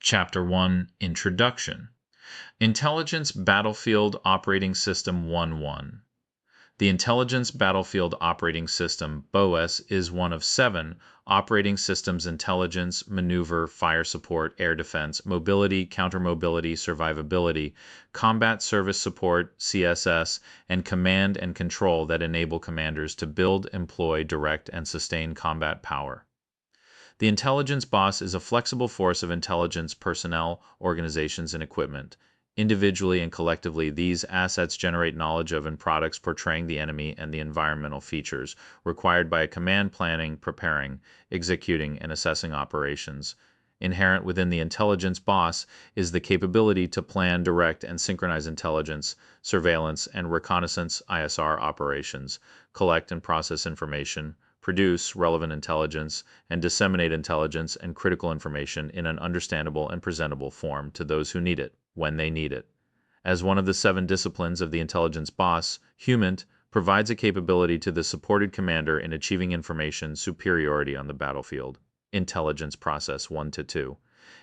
Chapter 1 Introduction Intelligence Battlefield Operating System 1.1. The Intelligence Battlefield Operating System (BOS) is one of 7 operating systems: intelligence, maneuver, fire support, air defense, mobility, countermobility, survivability, combat service support (CSS), and command and control that enable commanders to build, employ, direct, and sustain combat power. The intelligence boss is a flexible force of intelligence personnel, organizations, and equipment. Individually and collectively, these assets generate knowledge of and products portraying the enemy and the environmental features required by a command planning, preparing, executing, and assessing operations. Inherent within the intelligence boss is the capability to plan, direct, and synchronize intelligence, surveillance, and reconnaissance (ISR) operations, collect and process information, produce relevant intelligence, and disseminate intelligence and critical information in an understandable and presentable form to those who need it, when they need it. As one of the 7 disciplines of the intelligence boss, HUMANT provides a capability to the supported commander in achieving information superiority on the battlefield. Intelligence Process 1-2.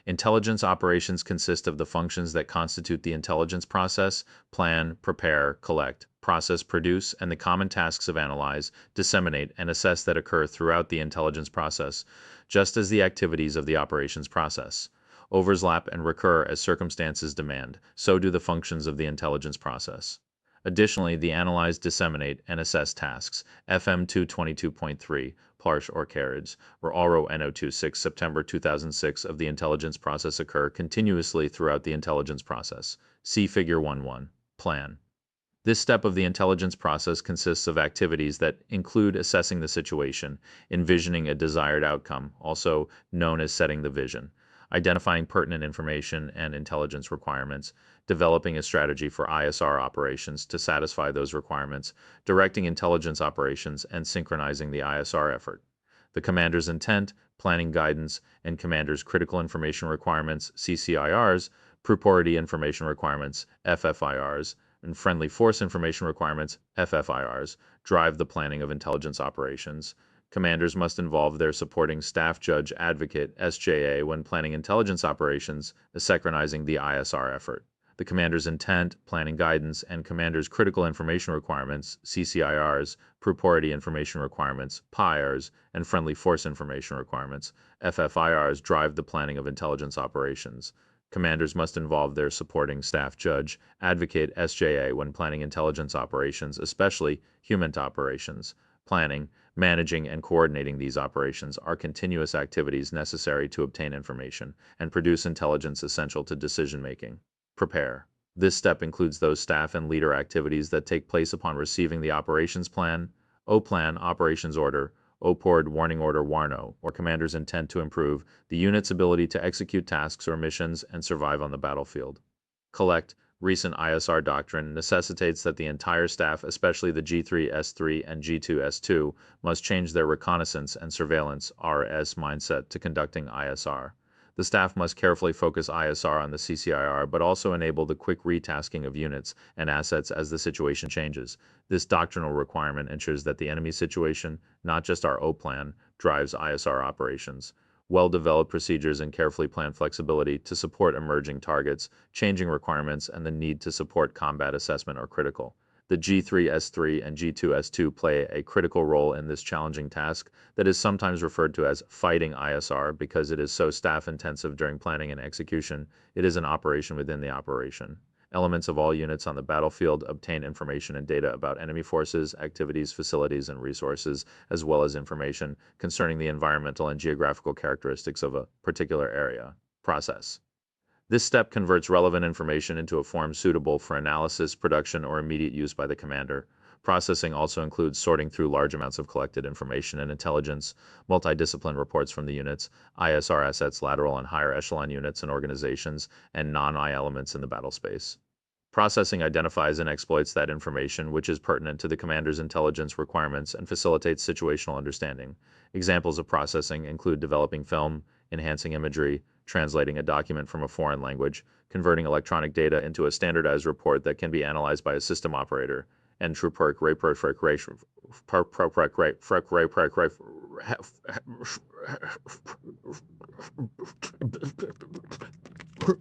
Intelligence operations consist of the functions that constitute the intelligence process: plan, prepare, collect, process, produce, and the common tasks of analyze, disseminate, and assess that occur throughout the intelligence process, just as the activities of the operations process overlap and recur as circumstances demand, so do the functions of the intelligence process. Additionally, the analyze, disseminate, and assess tasks, FM-2 22.3, Parsh or Carriage, or AURO NO26 September 2006 of the intelligence process occur continuously throughout the intelligence process. See Figure 1.1. Plan. This step of the intelligence process consists of activities that include assessing the situation, envisioning a desired outcome, also known as setting the vision, identifying pertinent information and intelligence requirements, developing a strategy for ISR operations to satisfy those requirements, directing intelligence operations, and synchronizing the ISR effort. The commander's intent, planning guidance, and commander's critical information requirements (CCIRs), priority information requirements (FFIRs), and friendly force information requirements (FFIRs) drive the planning of intelligence operations. Commanders must involve their supporting staff judge advocate (SJA) when planning intelligence operations, synchronizing the ISR effort. The commander's intent, planning guidance, and commander's critical information requirements (CCIRs), priority information requirements (PIRs), and friendly force information requirements (FFIRs) drive the planning of intelligence operations. Commanders must involve their supporting staff judge advocate (SJA) when planning intelligence operations, especially HUMANT operations. Planning, managing, and coordinating these operations are continuous activities necessary to obtain information and produce intelligence essential to decision-making. Prepare. This step includes those staff and leader activities that take place upon receiving the operations plan, O-plan operations order, OPORD warning order WARNO, or commander's intent to improve the unit's ability to execute tasks or missions and survive on the battlefield. Collect. Recent ISR doctrine necessitates that the entire staff, especially the G3S3 and G2S2, must change their reconnaissance and surveillance (RS) mindset to conducting ISR. The staff must carefully focus ISR on the CCIR, but also enable the quick retasking of units and assets as the situation changes. This doctrinal requirement ensures that the enemy situation, not just our O-plan, drives ISR operations. Well-developed procedures and carefully planned flexibility to support emerging targets, changing requirements, and the need to support combat assessment are critical. The G3S3 and G2S2 play a critical role in this challenging task that is sometimes referred to as fighting ISR because it is so staff-intensive during planning and execution. It is an operation within the operation. Elements of all units on the battlefield obtain information and data about enemy forces, activities, facilities, and resources, as well as information concerning the environmental and geographical characteristics of a particular area. Process. This step converts relevant information into a form suitable for analysis, production, or immediate use by the commander. Processing also includes sorting through large amounts of collected information and intelligence, multidiscipline reports from the units, ISR assets, lateral and higher echelon units and organizations, and non-I elements in the battle space. Processing identifies and exploits that information which is pertinent to the commander's intelligence requirements and facilitates situational understanding. Examples of processing include developing film, enhancing imagery, translating a document from a foreign language, converting electronic data into a standardized report that can be analyzed by a system operator, and We're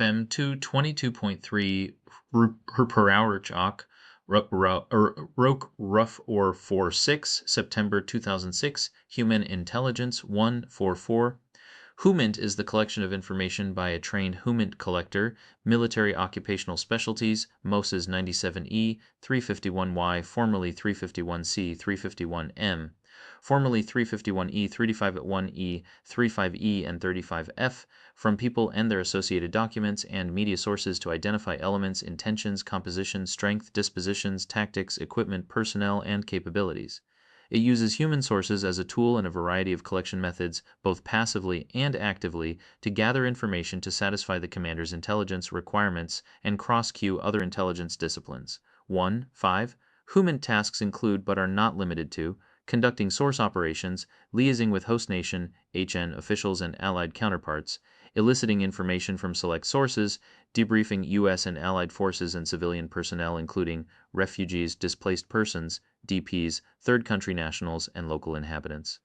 FM-2 22.3 per hour chalk, Roke Rough or 46, September 2006, Human Intelligence 144. Humint is the collection of information by a trained Humint collector, military occupational specialties, MOSAS 97E, 351Y, formerly 351C, 351M, formerly 351E, 351E, 35E, and 35F, from people and their associated documents and media sources to identify elements, intentions, composition, strength, dispositions, tactics, equipment, personnel, and capabilities. It uses human sources as a tool in a variety of collection methods, both passively and actively, to gather information to satisfy the commander's intelligence requirements and cross-cue other intelligence disciplines. 1. 5. Human tasks include but are not limited to conducting source operations, liaising with host nation, HN officials and allied counterparts, eliciting information from select sources, debriefing U.S. and allied forces and civilian personnel including refugees, displaced persons, DPs, third country nationals, and local inhabitants.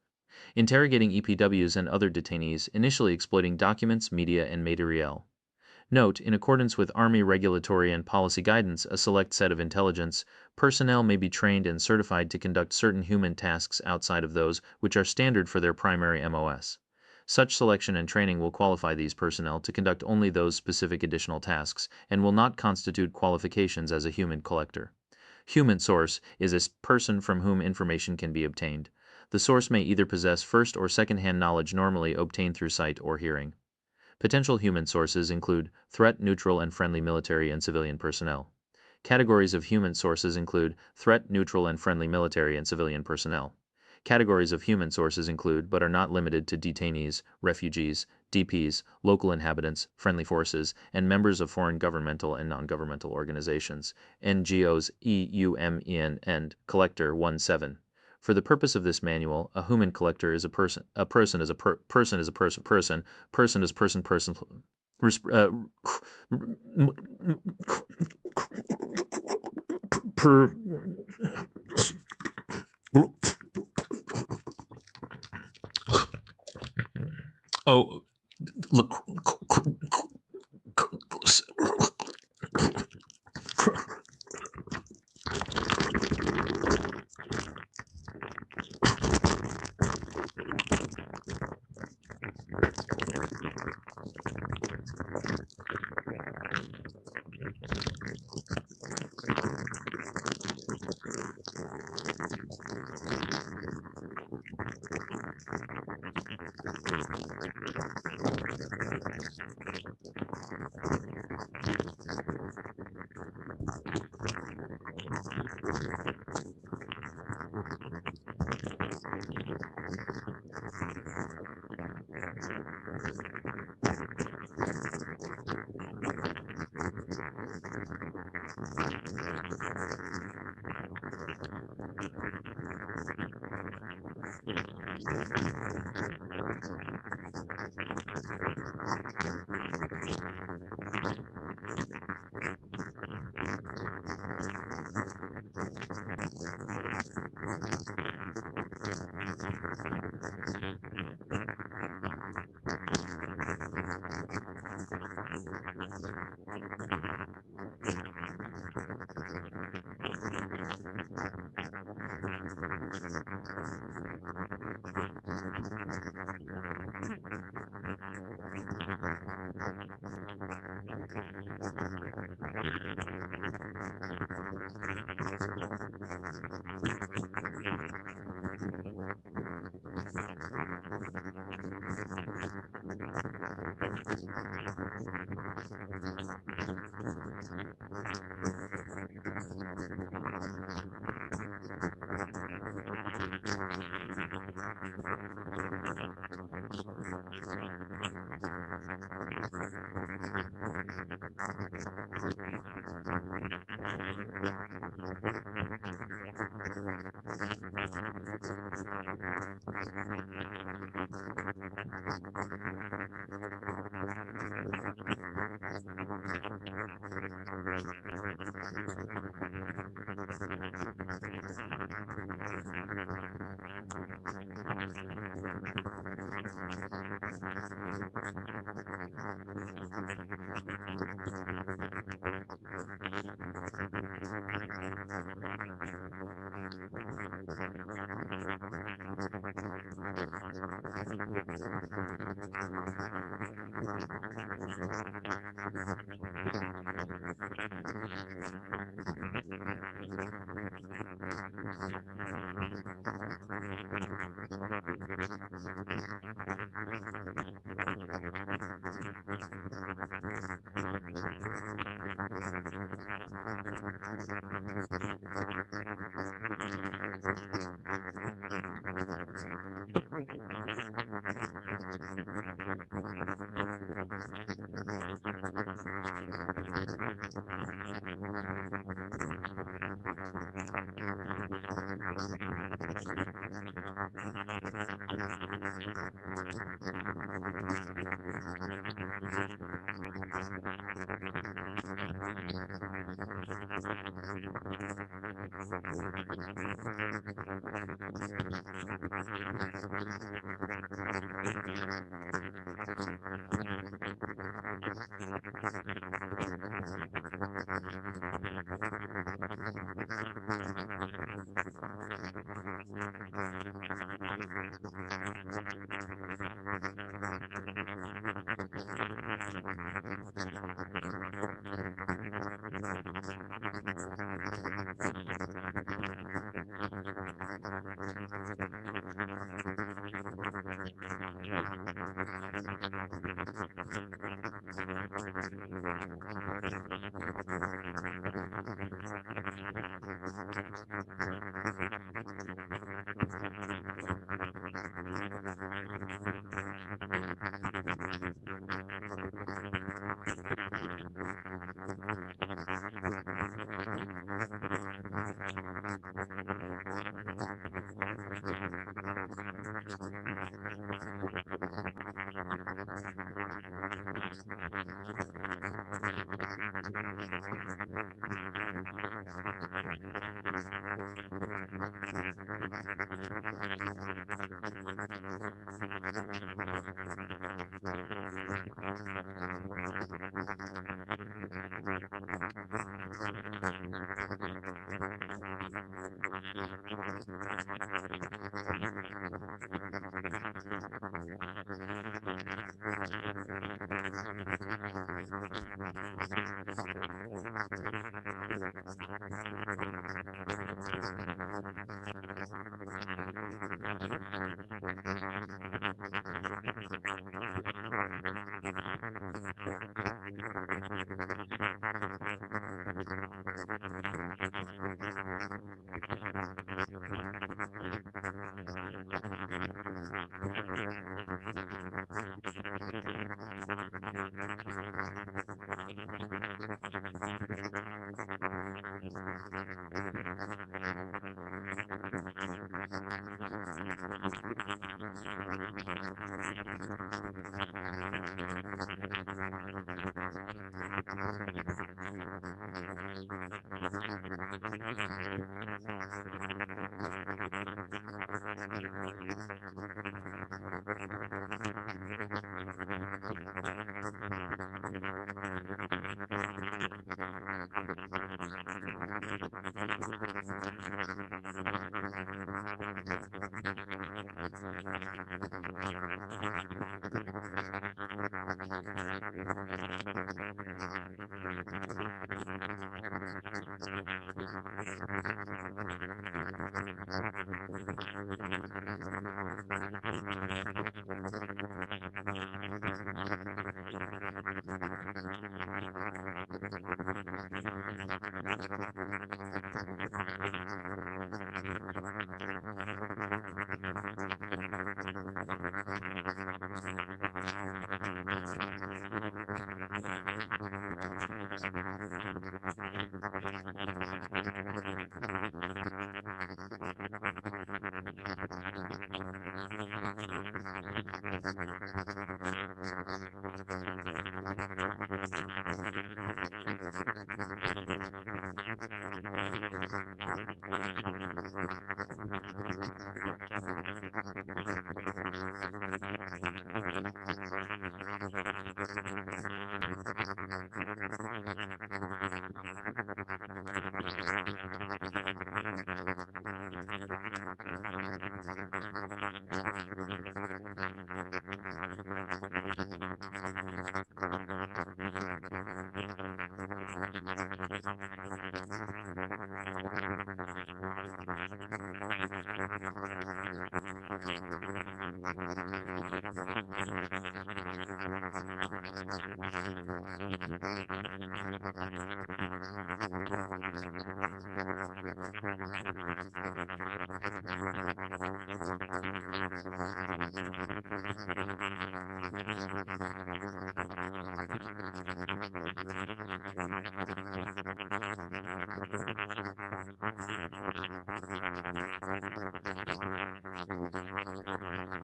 Interrogating EPWs and other detainees, initially exploiting documents, media, and materiel. Note, in accordance with Army regulatory and policy guidance, a select set of intelligence personnel may be trained and certified to conduct certain human tasks outside of those which are standard for their primary MOS. Such selection and training will qualify these personnel to conduct only those specific additional tasks and will not constitute qualifications as a human collector. Human source is a person from whom information can be obtained. The source may either possess first or second-hand knowledge normally obtained through sight or hearing. Potential human sources include threat, neutral, and friendly military and civilian personnel. Categories of human sources include threat, neutral, and friendly military and civilian personnel. Categories of human sources include, but are not limited to, detainees, refugees, DPs, local inhabitants, friendly forces, and members of foreign governmental and non-governmental organizations, NGOs, EUMEN, and Collector 17. For the purpose of this manual, a human collector is a person is a person is a person is person per oh look